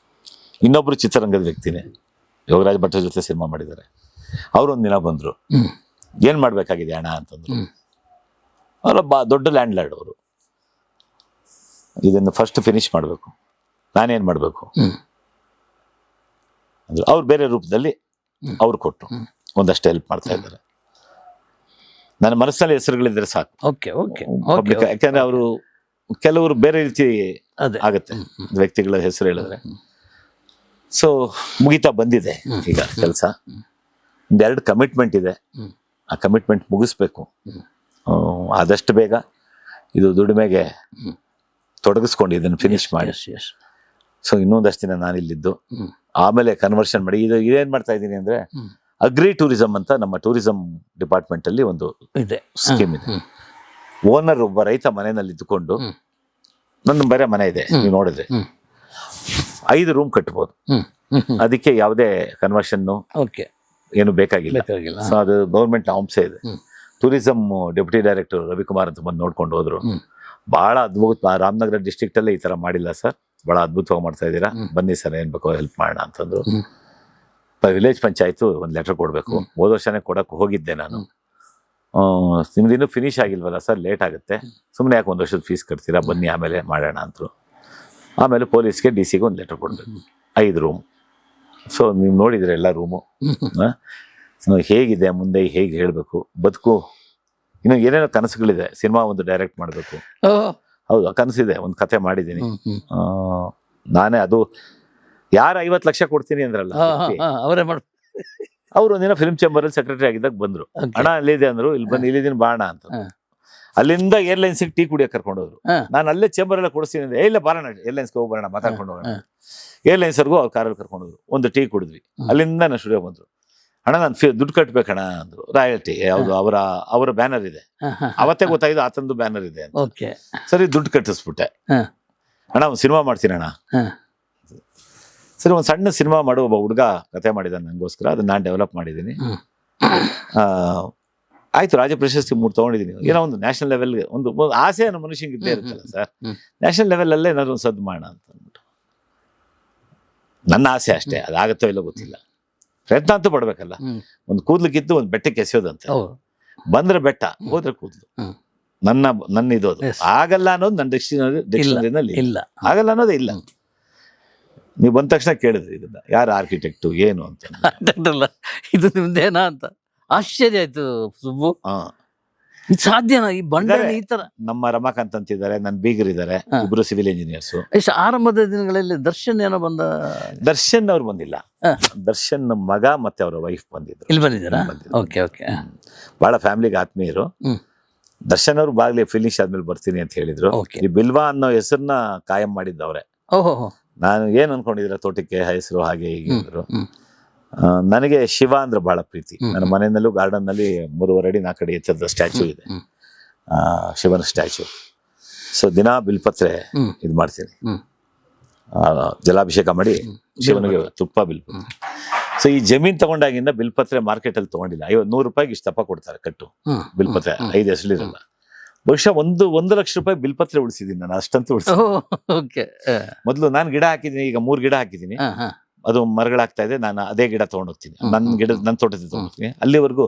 ಇನ್ನೊಬ್ರು ಚಿತ್ರರಂಗದ ವ್ಯಕ್ತಿನೇ, ಯೋಗರಾಜ್ ಭಟ್ರ ಜೊತೆ ಸಿನಿಮಾ ಮಾಡಿದ್ದಾರೆ. ಅವ್ರೊಂದು ದಿನ ಬಂದ್ರು, ಏನ್ ಮಾಡ್ಬೇಕಾಗಿದೆ ಹಣ ಅಂತಂದ್ರು. ಅವರೊಬ್ಬ ದೊಡ್ಡ ಲ್ಯಾಂಡ್ ಲಾರ್ಡ್ ಅವರು. ಇದನ್ನು ಫಸ್ಟ್ ಫಿನಿಶ್ ಮಾಡಬೇಕು, ನಾನೇನ್ ಮಾಡಬೇಕು ಅಂದ್ರೆ ಅವ್ರು ಬೇರೆ ರೂಪದಲ್ಲಿ ಅವ್ರು ಕೊಟ್ಟು ಒಂದಷ್ಟು ಹೆಲ್ಪ್ ಮಾಡ್ತಾ ಇದ್ದಾರೆ. ನನ್ನ ಮನಸ್ಸಲ್ಲಿ ಹೆಸರುಗಳಿದ್ರೆ ಸಾಕು. ಯಾಕಂದ್ರೆ ಅವರು ಕೆಲವರು ಬೇರೆ ರೀತಿ ಆಗತ್ತೆ ವ್ಯಕ್ತಿಗಳ ಹೆಸರು ಹೇಳಿದ್ರೆ. ಸೊ ಮುಗಿತಾ ಬಂದಿದೆ ಈಗ ಕೆಲಸ. 2 ಕಮಿಟ್ಮೆಂಟ್ ಇದೆ, ಆ ಕಮಿಟ್ಮೆಂಟ್ ಮುಗಿಸ್ಬೇಕು. ಆದಷ್ಟು ಬೇಗ ಇದು ದುಡಿಮೆಗೆ ತೊಡಗಿಸ್ಕೊಂಡು ಇದನ್ನು ಫಿನಿಶ್ ಮಾಡಿ. ಸೊ ಇನ್ನೊಂದಷ್ಟು ದಿನ ನಾನಿಲ್ಲಿದ್ದು ಆಮೇಲೆ ಕನ್ವರ್ಷನ್ ಮಾಡಿ ಇದೇನ್ ಮಾಡ್ತಾ ಇದ್ದೀನಿ ಅಂದ್ರೆ, ಅಗ್ರಿ ಟೂರಿಸಂ ಅಂತ ನಮ್ಮ ಟೂರಿಸಂ ಡಿಪಾರ್ಟ್ಮೆಂಟ್ ಅಲ್ಲಿ ಒಂದು ಸ್ಕೀಮ್ ಇದೆ. ಓನರ್ ಒಬ್ಬ ರೈತ ಮನೆಯಲ್ಲಿ ಇದ್ದುಕೊಂಡು, ನನ್ನ ಬೇರೆ ಮನೆ ಇದೆ, ನೀವು ನೋಡಿದ್ರೆ 5 ರೂಮ್ ಕಟ್ಬೋದು. ಅದಕ್ಕೆ ಯಾವುದೇ ಕನ್ವರ್ಷನ್ ಏನು ಬೇಕಾಗಿಲ್ಲ. ಸೊ ಅದು ಗೌರ್ಮೆಂಟ್ ನಾಮ್ಸೇ ಇದೆ. ಟೂರಿಸಂ ಡೆಪ್ಯೂಟಿ ಡೈರೆಕ್ಟರ್ ರವಿಕುಮಾರ್ ಅಂತ ಬಂದು ನೋಡ್ಕೊಂಡು ಹೋದ್ರು. ಬಹಳ ಅದ್ಭುತ, ರಾಮನಗರ ಡಿಸ್ಟ್ರಿಕ್ಟ್ ಅಲ್ಲೇ ಈ ತರ ಮಾಡಿಲ್ಲ ಸರ್, ಬಹಳ ಅದ್ಭುತವಾಗಿ ಮಾಡ್ತಾ ಇದ್ದೀರಾ, ಬನ್ನಿ ಸರ್ ಏನ್ ಬೇಕೋ ಹೆಲ್ಪ್ ಮಾಡೋಣ ಅಂತಂದ್ರು. ವಿಲೇಜ್ ಪಂಚಾಯತ್ ಒಂದು ಲೆಟರ್ ಕೊಡ್ಬೇಕು. ಹೋದ ವರ್ಷನೇ ಕೊಡಕ್ಕೆ ಹೋಗಿದ್ದೆ ನಾನು. ನಿಮ್ದು ಇನ್ನೂ ಫಿನಿಶ್ ಆಗಿಲ್ವಲ್ಲ ಸರ್, ಲೇಟ್ ಆಗುತ್ತೆ, ಸುಮ್ಮನೆ ಯಾಕೆ 1 ವರ್ಷದ ಫೀಸ್ ಕಟ್ತೀರಾ, ಬನ್ನಿ ಆಮೇಲೆ ಮಾಡೋಣ ಅಂತರು. ಆಮೇಲೆ ಪೊಲೀಸ್ಗೆ DC ಒಂದು ಲೆಟರ್ ಕೊಡ್ಬೇಕು, 5 ರೂಮ್. ಸೊ ನೀವು ನೋಡಿದ್ರೆ ಎಲ್ಲ ರೂಮು ಹೇಗಿದೆ, ಮುಂದೆ ಹೇಗೆ ಹೇಳಬೇಕು, ಬದುಕು ಇನ್ನು ಏನೇನೋ ಕನಸುಗಳಿದೆ. ಸಿನಿಮಾ ಒಂದು ಡೈರೆಕ್ಟ್ ಮಾಡಬೇಕು, ಹೌದು ಕನಸಿದೆ, ಒಂದು ಕತೆ ಮಾಡಿದ್ದೀನಿ ನಾನೇ. ಅದು ಯಾರು 50 ಲಕ್ಷ ಕೊಡ್ತೀನಿ ಅಂದ್ರಲ್ಲ, ಅವ್ರು ಒಂದಿನ ಫಿಲ್ಮ್ ಚೇಂಬರ್ ಅಲ್ಲಿ ಸೆಕ್ರೆಟರಿ ಆಗಿದ್ದಾಗ ಬಂದ್ರು. ಹಣ ಅಲ್ಲಿದೆ ಅಂದ್ರು, ಇಲ್ಲಿ ಬಂದು ಇಲ್ಲಿದ್ದೀನಿ ಬಾಣ ಅಂತ. ಅಲ್ಲಿಂದ ಏರ್ಲೈನ್ಸ್ಗೆ ಟೀ ಕುಡಿಯೋಕೆ ಕರ್ಕೊಂಡು ಹೋದ್ರು. ನಾನು ಅಲ್ಲೇ ಚೇಂಬರ್ ಎಲ್ಲ ಕೊಡಿಸ್ತೀನಿ ಅಂದ್ರೆ, ಇಲ್ಲ ಬಾರೋಣ ಏರ್ಲೈನ್ಸ್ಗೆ ಹೋಗಿ ಬರೋಣ, ಮಾತಾಡ್ಕೊಂಡು ಹೋಗೋಣ. ಏರ್ಲೈನ್ಸ್ವರೆಗೂ ಅವ್ರ ಕಾರಲ್ಲಿ ಕರ್ಕೊಂಡು ಹೋದ್ರು, ಒಂದು ಟೀ ಕುಡಿದ್ವಿ. ಅಲ್ಲಿಂದ ನಾನು ಸ್ಟುಡಿಯೋ ಬಂದ್ರು. ಅಣ್ಣ ನಾನು ದುಡ್ಡು ಕಟ್ಬೇಕಣ್ಣ ಅಂದ್ರು. ರಾಯಲ್ಟಿ ಯಾವುದು ಅವರ ಬ್ಯಾನರ್ ಇದೆ, ಅವತ್ತೇ ಗೊತ್ತಾಯ್ತು ಆತಂದು ಬ್ಯಾನರ್ ಇದೆ ಅಂತ. ಸರಿ ದುಡ್ಡು ಕಟ್ಟಿಸ್ಬಿಟ್ಟೆ. ಅಣ್ಣ ಒಂದು ಸಿನಿಮಾ ಮಾಡ್ತೀನಿ ಅಣ್ಣ. ಸರಿ ಒಂದು ಸಣ್ಣ ಸಿನಿಮಾ ಮಾಡೋ ಒಬ್ಬ ಹುಡುಗ ಕತೆ ಮಾಡಿದ್ದಾನೆ ನನಗೋಸ್ಕರ, ಅದನ್ನ ನಾನು ಡೆವಲಪ್ ಮಾಡಿದ್ದೀನಿ. ಆಯ್ತು, ರಾಜ್ಯ ಪ್ರಶಸ್ತಿ 3 ತಗೊಂಡಿದ್ದೀನಿ. ಏನೋ ಒಂದು ನ್ಯಾಷನಲ್ ಲೆವೆಲ್ಗೆ ಒಂದು ಆಸೆ ಅನ್ನೋ ಮನುಷ್ಯಂಗೆ ಇದ್ದೇ ಇರುತ್ತಲ್ಲ ಸರ್, ನ್ಯಾಷನಲ್ ಲೆವೆಲ್ ಅಲ್ಲೇ ಏನಾದ್ರು ಒಂದು ಸದ್ದು ಮಾಡೋಣ ಅಂತ ಅಂದ್ಬಿಟ್ಟು ನನ್ನ ಆಸೆ ಅಷ್ಟೇ. ಅದಾಗತ್ತೋ ಇಲ್ಲೋ ಗೊತ್ತಿಲ್ಲ, ಪ್ರಯತ್ನ ಅಂತೂ ಪಡ್ಬೇಕಲ್ಲ. ಒಂದು ಕೂದ್ಲಿಕ್ಕಿದ್ದು ಒಂದು ಬೆಟ್ಟಕ್ಕೆ ಎಸೆಯೋದಂತೆ, ಬಂದ್ರೆ ಬೆಟ್ಟ, ಹೋದ್ರೆ ಕೂದ್ಲು. ನನ್ನ ಇದೋದು ಆಗಲ್ಲ ಅನ್ನೋದು ನನ್ನ ಡಿಕ್ಷನರಿನಲ್ಲಿ ಇಲ್ಲ, ಆಗಲ್ಲ ಅನ್ನೋದೇ ಇಲ್ಲ. ನೀವು ಬಂದ ತಕ್ಷಣ ಕೇಳಿದ್ರಿ ಇದನ್ನ, ಯಾರು ಆರ್ಕಿಟೆಕ್ಟು ಏನು ಅಂತ. ಇದು ನಿಮ್ದೇನಾ ಅಂತ ಆಶ್ಚರ್ಯ ಆಯ್ತು ಸುಬ್ಬು. ಸಾಧ್ಯನಾ ಈ ಬಂಡೆ ಈ ತರ? ನಮ್ಮ ರಮಾಕಾಂತ್ ಅಂತಿದ್ದಾರೆ, ನನ್ನ ಬೀಗರಿದ್ದಾರೆ, ಇಬ್ರು ಸಿವಿಲ್ ಇಂಜಿನಿಯರ್ಸ್. ಎಷ್ಟು ಆರಂಭದ ದಿನಗಳಲ್ಲಿ ದರ್ಶನ್ ಏನೋ ಬಂದ? ದರ್ಶನ್ ಅವ್ರು ಬಂದಿಲ್ಲ, ದರ್ಶನ್ ಮಗ ಮತ್ತೆ ಅವರ ವೈಫ್ ಬಂದಿದ್ರು. ಇಲ್ಲಿ ಬಂದಿದ್ದಾರಾ? Okay okay. ಬಹಳ ಫ್ಯಾಮಿಲಿಗೆ ಆತ್ಮೀಯರು. ದರ್ಶನ್ ಅವ್ರು ಬಾಗ್ಲಿ ಫಿನಿಶ್ ಆದ್ಮೇಲೆ ಬರ್ತೀನಿ ಅಂತ ಹೇಳಿದ್ರು. ಈ ಬಿಲ್ವಾ ಅನ್ನೋ ಹೆಸರನ್ನ ಕಾಯಂ ಮಾಡಿದ್ದವ್ರೆ. ನಾನು ಏನ್ ಅನ್ಕೊಂಡಿದ್ರೆ ತೋಟಕ್ಕೆ ಹೆಸರು ಹಾಗೆ ಹೀಗೆ ಅಂದ್ರು. ನನಗೆ ಶಿವ ಅಂದ್ರೆ ಬಹಳ ಪ್ರೀತಿ. ನನ್ನ ಮನೆಯಲ್ಲೂ ಗಾರ್ಡನ್ ನಲ್ಲಿ 3.5 ಅಡಿ 4 ಅಡಿ ಎತ್ತರದ ಸ್ಟ್ಯಾಚ್ಯೂ ಇದೆ, ಶಿವನ ಸ್ಟ್ಯಾಚ್ಯೂ. ಸೊ ದಿನಾ ಬಿಲ್ಪತ್ರೆ ಇದು ಮಾಡ್ತೀನಿ, ಜಲಾಭಿಷೇಕ ಮಾಡಿ ಶಿವನಿಗೆ ತುಪ್ಪ ಬಿಲ್ಪತ್ರೆ. ಸೊ ಈ ಜಮೀನ್ ತಗೊಂಡಾಗಿಂದ ಬಿಲ್ಪತ್ರೆ ಮಾರ್ಕೆಟ್ ಅಲ್ಲಿ ತಗೊಂಡಿಲ್ಲ. 100 ರೂಪಾಯಿಗೆ ಇಷ್ಟು ದಪ್ಪ ಕೊಡ್ತಾರೆ ಕಟ್ಟು ಬಿಲ್ಪತ್ರೆ, 5 ಹೆಸರಿರಲ್ಲ. ಬಹುಶಃ 1 ಲಕ್ಷ ರೂಪಾಯಿ ಬಿಲ್ಪತ್ರೆ ಉಳಿಸಿದೀನಿ ನಾನು, ಅಷ್ಟಂತೂ ಉಳಿಸಿದ್ದೀನಿ. ಮೊದಲು ನಾನು ಗಿಡ ಹಾಕಿದ್ದೀನಿ, ಈಗ 3 ಗಿಡ ಹಾಕಿದ್ದೀನಿ, ಅದು ಮರಗಳಾಗ್ತಾ ಇದೆ. ನಾನು ಅದೇ ಗಿಡ ತಗೊಂಡೋಗ್ತೀನಿ, ನನ್ನ ತೋಟದಲ್ಲಿ ತಗೊಂಡೋಗ್ತೀನಿ. ಅಲ್ಲಿವರೆಗೂ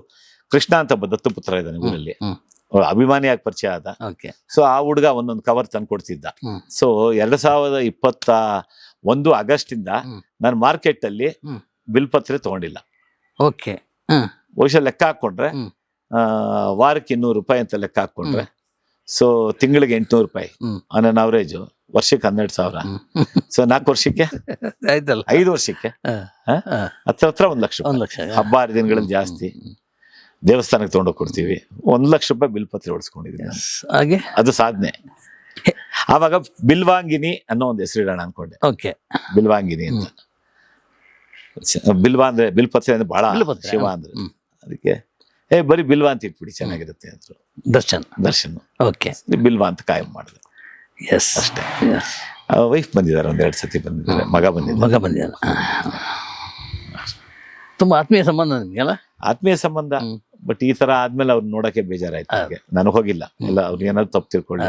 ಕೃಷ್ಣ ಅಂತ ಒಬ್ಬ ದತ್ತುಪುತ್ರ ಇದ್ದಾನೆ ಊರಲ್ಲಿ, ಅಭಿಮಾನಿಯಾಗಿ ಪರಿಚಯ ಆದ. ಸೊ ಆ ಹುಡುಗ ಒಂದೊಂದು ಕವರ್ ತಂದು ಕೊಡ್ತಿದ್ದ. ಸೊ 2021 ಆಗಸ್ಟ್ ಇಂದ ನಾನು ಮಾರ್ಕೆಟ್ ಅಲ್ಲಿ ಬಿಲ್ಪತ್ರೆ ತಗೊಂಡಿಲ್ಲ. ಬಹುಶಃ ಲೆಕ್ಕ ಹಾಕೊಂಡ್ರೆ ವಾರಕ್ಕೆ 200 ರೂಪಾಯಿ ಅಂತ ಲೆಕ್ಕ ಹಾಕೊಂಡ್ರೆ ಸೊ ತಿಂಗಳಿಗೆ 800 ರೂಪಾಯಿ ಹ್ಮ್. ಆನ್ ಅನ್ ಅವರೇಜು, ವರ್ಷಕ್ಕೆ 12,000. ಸೊ 4 ವರ್ಷಕ್ಕೆ, ಆಯ್ತಲ್ಲ. 5 ವರ್ಷಕ್ಕೆ ಹ, ಹ? ಹ. ಹತ್ರ 1 ಲಕ್ಷ ರೂಪಾಯಿ. 1 ಲಕ್ಷ. ಹಬ್ಬ ಹರಿದಿನಗಳಲ್ಲಿ ಜಾಸ್ತಿ ದೇವಸ್ಥಾನಕ್ಕೆ ತಗೊಂಡೋಗಿ ಕೊಡ್ತೀವಿ. 1 ಲಕ್ಷ ರೂಪಾಯಿ ಬಿಲ್ ಪತ್ರ ಹೊಡ್ಸ್ಕೊಂಡಿದ್ದೀನಿ ನಾನು. ಹಾಗೆ ಅದು ಸಾಧನೆ. ಆವಾಗ ಬಿಲ್ವಾಂಗಿನಿ ಅನ್ನೋ ಒಂದು ಹೆಸರಿಡೋಣ ಅನ್ಕೊಂಡೆ. ಓಕೆ. ಬಿಲ್ವಾಂಗಿನಿ ಅಂತ. ಬಿಲ್ವಾ ಅಂದ್ರೆ ಬಿಲ್ಪತ್ರೆ ಅಂದ್ರೆ ಬಹಳ ಬಿಲ್ಪತ್ರೆ, ಶಿವ ಅಂದ್ರೆ, ಅದಕ್ಕೆ ಬರೀ ಬಿಲ್ವಾ ಅಂತ ಇಟ್ಬಿಡಿ ಚೆನ್ನಾಗಿರುತ್ತೆ ಅಂದ್ರು ದರ್ಶನ್. ಓಕೆ. ಬಿಲ್ವಾ ಅಂತ ಕಾಯಂ ಮಾಡಿದೆ ಎಸ್ ಅಷ್ಟೇ. ವೈಫ್ ಬಂದಿದ್ದಾರೆ, 1-2 ಸತಿ ಬಂದಿದ್ದಾರೆ, ಮಗ ಬಂದಿದ್ದಾನೆ. ತುಂಬಾ ಆತ್ಮೀಯ ಸಂಬಂಧ ನಿಮ್ಗೆಲ್ಲ. ಆತ್ಮೀಯ ಸಂಬಂಧ. ಬಟ್ ಈ ತರ ಆದ್ಮೇಲೆ ಅವ್ರು ನೋಡಕ್ಕೆ ಬೇಜಾರಾಯ್ತು ನನಗೆ. ನಾನು ಹೋಗಿಲ್ಲ, ಎಲ್ಲ ಅವ್ರು ಏನಾದ್ರು ತಪ್ಪು ತಿಳ್ಕೊಳ್ಳಿ.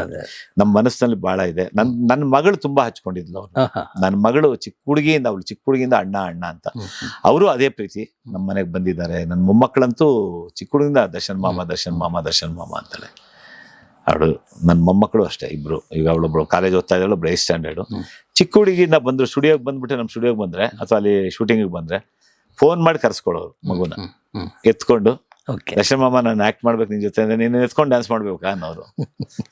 ನಮ್ಮ ಮನಸ್ಸಿನಲ್ಲಿ ಬಹಳ ಇದೆ. ನನ್ನ ಮಗಳು ತುಂಬಾ ಹಚ್ಕೊಂಡಿದ್ಲು ಅವ್ರು. ನನ್ನ ಮಗಳು ಚಿಕ್ಕ ಹುಡುಗಿಯಿಂದ ಅಣ್ಣ ಅಂತ. ಅವರು ಅದೇ ಪ್ರೀತಿ. ನಮ್ಮ ಮನೆಗೆ ಬಂದಿದ್ದಾರೆ. ನನ್ನ ಮೊಮ್ಮಕ್ಕಳಂತೂ ಚಿಕ್ಕ ಹುಡುಗಿಂದ ದರ್ಶನ್ ಮಾಮ ಅಂತಾಳೆ. ಅವಳು ನನ್ನ ಮೊಮ್ಮಕ್ಕಳು ಅಷ್ಟೇ, ಇಬ್ರು. ಈಗ ಅವಳೊಬ್ಳು ಕಾಲೇಜ್ ಓದ್ತಾ ಇದ್ದಾಳು, ಒಬ್ಳು 8th ಸ್ಟ್ಯಾಂಡರ್ಡ್. ಚಿಕ್ಕ ಹುಡುಗಿಯಿಂದ ಬಂದ್ರು, ಸ್ಟುಡಿಯೋಗೆ ಬಂದ್ಬಿಟ್ಟೆ, ನಮ್ಮ ಸ್ಟುಡಿಯೋಗೆ ಬಂದ್ರೆ ಅಥವಾ ಅಲ್ಲಿ ಶೂಟಿಂಗಿಗೆ ಬಂದ್ರೆ ಫೋನ್ ಮಾಡಿ ಕರ್ಸ್ಕೊಳ್ಳೋರು ಮಗುನ ಎತ್ಕೊಂಡು. ದರ್ಶನ್ ಮಾಮ ನಾನು ಆಕ್ಟ್ ಮಾಡ್ಬೇಕು ನಿನ್ ಜೊತೆ ಅಂದ್ರೆ, ನೀನು ಎತ್ಕೊಂಡು ಡ್ಯಾನ್ಸ್ ಮಾಡ್ಬೇಕಾ ಅನ್ನೋರು.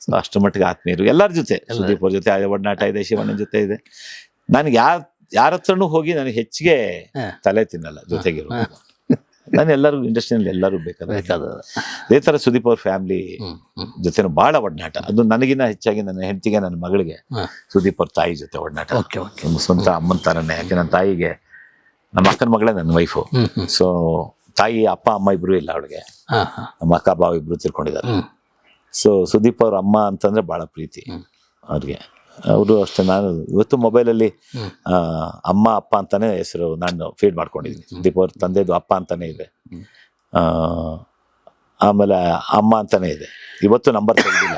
ಸೊ ಅಷ್ಟು ಮಟ್ಟಿಗೆ ಆತ್ಮೀಯರು ಎಲ್ಲರ ಜೊತೆ. ಸುದೀಪ್ ಅವ್ರ ಜೊತೆ ಒಡನಾಟ ಇದೆ, ಶಿವಣ್ಣನ ಜೊತೆ ಇದೆ. ನನಗೆ ಯಾರ ಹತ್ರನೂ ಹೋಗಿ ನನಗೆ ಹೆಚ್ಚಿಗೆ ತಲೆ ತಿನ್ನಲ್ಲ ಜೊತೆಗಿರೋ. ನಾನು ಎಲ್ಲರಿಗೂ ಇಂಡಸ್ಟ್ರಿಯಲ್ಲಿ ಎಲ್ಲರೂ ಬೇಕಾದ್ರೆ ಅದೇ ತರ ಸುದೀಪ್ ಅವ್ರ ಫ್ಯಾಮಿಲಿ ಜೊತೆ ಬಹಳ ಒಡನಾಟ. ಅದು ನನಗಿನ್ನ ಹೆಚ್ಚಾಗಿ ನನ್ನ ಹೆಂಡತಿಗೆ, ನನ್ನ ಮಗಳಿಗೆ ಸುದೀಪ್ ಅವ್ರ ತಾಯಿ ಜೊತೆ ಒಡನಾಟ. ಸ್ವಂತ ಅಮ್ಮನ ತರನೇ. ಯಾಕೆ ನನ್ನ ತಾಯಿಗೆ, ನಮ್ಮ ಅಕ್ಕನ ಮಗಳೇ ನನ್ನ ವೈಫು. ಸೊ ತಾಯಿ ಅಪ್ಪ ಅಮ್ಮ ಇಬ್ರು ಇಲ್ಲ ಅವಳಿಗೆ. ನಮ್ಮ ಅಕ್ಕ ಬಾವ ಇಬ್ರು ತಿರ್ಕೊಂಡಿದ್ದಾರೆ. ಸೊ ಸುದೀಪ್ ಅವ್ರ ಅಮ್ಮ ಅಂತಂದ್ರೆ ಬಹಳ ಪ್ರೀತಿ ಅವ್ರಿಗೆ. ಅವರು ಅಷ್ಟೇ. ನಾನು ಇವತ್ತು ಮೊಬೈಲಲ್ಲಿ ಅಮ್ಮ ಅಪ್ಪ ಅಂತಾನೆ ಹೆಸರು ನಾನು ಫೀಡ್ ಮಾಡ್ಕೊಂಡಿದ್ದೀನಿ. ಸುದೀಪ್ ಅವ್ರ ತಂದೆದು ಅಪ್ಪ ಅಂತಾನೆ ಇದೆ, ಆಮೇಲೆ ಅಮ್ಮ ಅಂತಾನೆ ಇದೆ. ಇವತ್ತು ನಂಬರ್ ತೆಗೆದಿಲ್ಲ.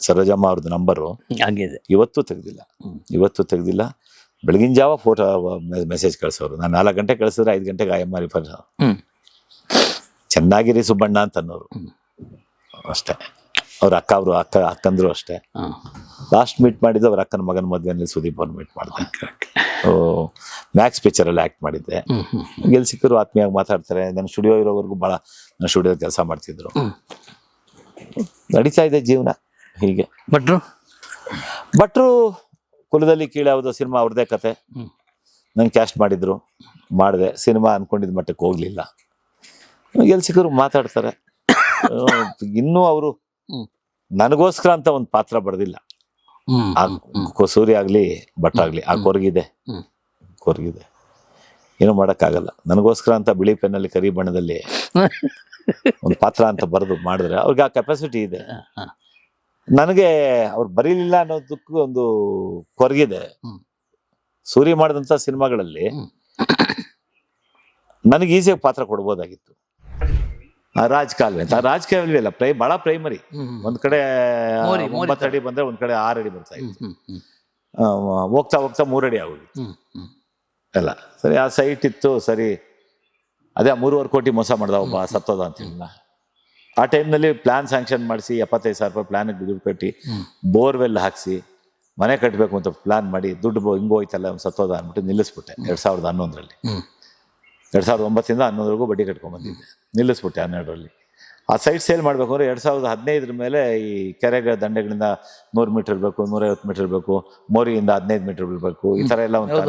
ಸರೋಜಮ್ಮ ಅವ್ರದ್ದು ನಂಬರು ಇವತ್ತು ತೆಗೆದಿಲ್ಲ. ಬೆಳಗಿನ ಜಾವ ಫೋಟೋ ಮೆಸೇಜ್ ಕಳ್ಸೋರು. ನಾನು 4 ಗಂಟೆ ಕಳಿಸಿದ್ರೆ 5 ಗಂಟೆಗೆ IMR ರಿಫರ್. ಚೆನ್ನಾಗಿರಿ ಸುಬ್ಬಣ್ಣ ಅಂತ ಅನ್ನೋರು ಅಷ್ಟೇ. ಅವ್ರ ಅಕ್ಕಂದ್ರು ಅಷ್ಟೇ. ಲಾಸ್ಟ್ ಮೀಟ್ ಮಾಡಿದ್ದು ಅವ್ರ ಅಕ್ಕನ ಮಗನ ಮದುವೆಯಲ್ಲಿ ಸುದೀಪ್ ಅವ್ರು ಮೀಟ್ ಮಾಡಿದೆ. ಮ್ಯಾಕ್ಸ್ ಪಿಕ್ಚರಲ್ಲಿ ಆ್ಯಕ್ಟ್ ಮಾಡಿದ್ದೆ. ಎಲ್ಲಿ ಸಿಕ್ಕರು ಆತ್ಮೀಯಾಗಿ ಮಾತಾಡ್ತಾರೆ. ನನ್ನ ಸ್ಟುಡಿಯೋ ಇರೋವರೆಗೂ ಭಾಳ ನನ್ನ ಸ್ಟುಡಿಯೋದ ಕೆಲಸ ಮಾಡ್ತಿದ್ರು. ನಡೀತಾ ಇದೆ ಜೀವನ ಹೀಗೆ. ಭಟ್ರು ಕುಲದಲ್ಲಿ ಕೀಳಾವುದು ಸಿನಿಮಾ ಅವ್ರದ್ದೇ ಕತೆ. ನಂಗೆ ಕ್ಯಾಸ್ಟ್ ಮಾಡಿದ್ರು, ಮಾಡಿದೆ. ಸಿನಿಮಾ ಅನ್ಕೊಂಡಿದ್ ಮಟ್ಟಕ್ಕೆ ಹೋಗ್ಲಿಲ್ಲ. ಎಲ್ಲಿ ಸಿಕ್ಕರು ಮಾತಾಡ್ತಾರೆ. ಇನ್ನೂ ಅವರು ನನಗೋಸ್ಕರ ಅಂತ ಒಂದು ಪಾತ್ರ ಬರೆದಿಲ್ಲ. ಸೂರ್ಯ ಆಗ್ಲಿ ಭಟ್ರಾಗ್ಲಿ ಆ ಕೊರಗಿದೆ. ಏನು ಮಾಡೋಕ್ಕಾಗಲ್ಲ. ನನಗೋಸ್ಕರ ಅಂತ ಬಿಳಿ ಪೆನ್ನಲ್ಲಿ ಕರಿ ಬಣ್ಣದಲ್ಲಿ ಒಂದು ಪಾತ್ರ ಅಂತ ಬರೆದು ಮಾಡಿದ್ರೆ ಅವ್ರಿಗೆ ಆ ಕೆಪಾಸಿಟಿ ಇದೆ. ನನಗೆ ಅವ್ರು ಬರೀಲಿಲ್ಲ ಅನ್ನೋದಕ್ಕೂ ಒಂದು ಕೊರಗಿದೆ. ಸೂರ್ಯ ಮಾಡಿದಂಥ ಸಿನಿಮಾಗಳಲ್ಲಿ ನನಗೆ ಈಸಿಯಾಗಿ ಪಾತ್ರ ಕೊಡ್ಬೋದಾಗಿತ್ತು. ರಾಜಕಾಲುವೆ ಅಂತ, ರಾಜಕಾಲುವೆ ಅಲ್ಲ, ಬಹಳ ಪ್ರೈಮರಿ. ಒಂದ್ ಕಡೆ 9 ಅಡಿ ಬಂದ್ರೆ ಒಂದ್ ಕಡೆ 6 ಅಡಿ ಬರ್ತಾ ಇತ್ತು. ಹೋಗ್ತಾ 3 ಅಡಿ ಆಗೋಗಿತ್ತು ಎಲ್ಲ. ಸರಿ, ಆ ಸೈಟ್ ಇತ್ತು. ಸರಿ, ಅದೇ 3.5 ಕೋಟಿ ಮೋಸ ಮಾಡ್ದ ಒಬ್ಬ, ಸತ್ತೋದ ಅಂತ ಹೇಳಿಲ್ಲ. ಆ ಟೈಮ್ನಲ್ಲಿ ಪ್ಲಾನ್ ಸ್ಯಾಂಕ್ಷನ್ ಮಾಡಿಸಿ 75,000 ರೂಪಾಯಿ ಪ್ಲಾನ್ಗೆ ದುಡ್ಡು ಕಟ್ಟಿ ಬೋರ್ವೆಲ್ ಹಾಕಿಸಿ ಮನೆ ಕಟ್ಟಬೇಕು ಅಂತ ಪ್ಲಾನ್ ಮಾಡಿ ದುಡ್ಡು ಹಿಂಗೋಯ್ತಲ್ಲ ಒಂದು ಸತ್ತೋದ ಅಂದ್ಬಿಟ್ಟು ನಿಲ್ಲಿಸ್ಬಿಟ್ಟೆ 2011ರಲ್ಲಿ. 2009ಇಂದ 2011ವರೆಗೂ ಬಡ್ಡಿ ಕಟ್ಕೊಂಡ್ಬಂದಿದ್ದೆ. ನಿಲ್ಲಿಸ್ಬಿಟ್ಟೆ 12ರಲ್ಲಿ. ಆ ಸೈಟ್ ಸೇಲ್ ಮಾಡಬೇಕು ಅಂದರೆ 2015 ಮೇಲೆ ಈ ಕೆರೆಗಳ ದಂಡೆಗಳಿಂದ 100 ಮೀಟರ್ ಇರಬೇಕು, 150 ಮೀಟರ್ ಇರಬೇಕು, ಮೋರಿಯಿಂದ 15 ಮೀಟರ್ ಇರಬೇಕು, ಈ ಥರ ಎಲ್ಲ ಒಂದು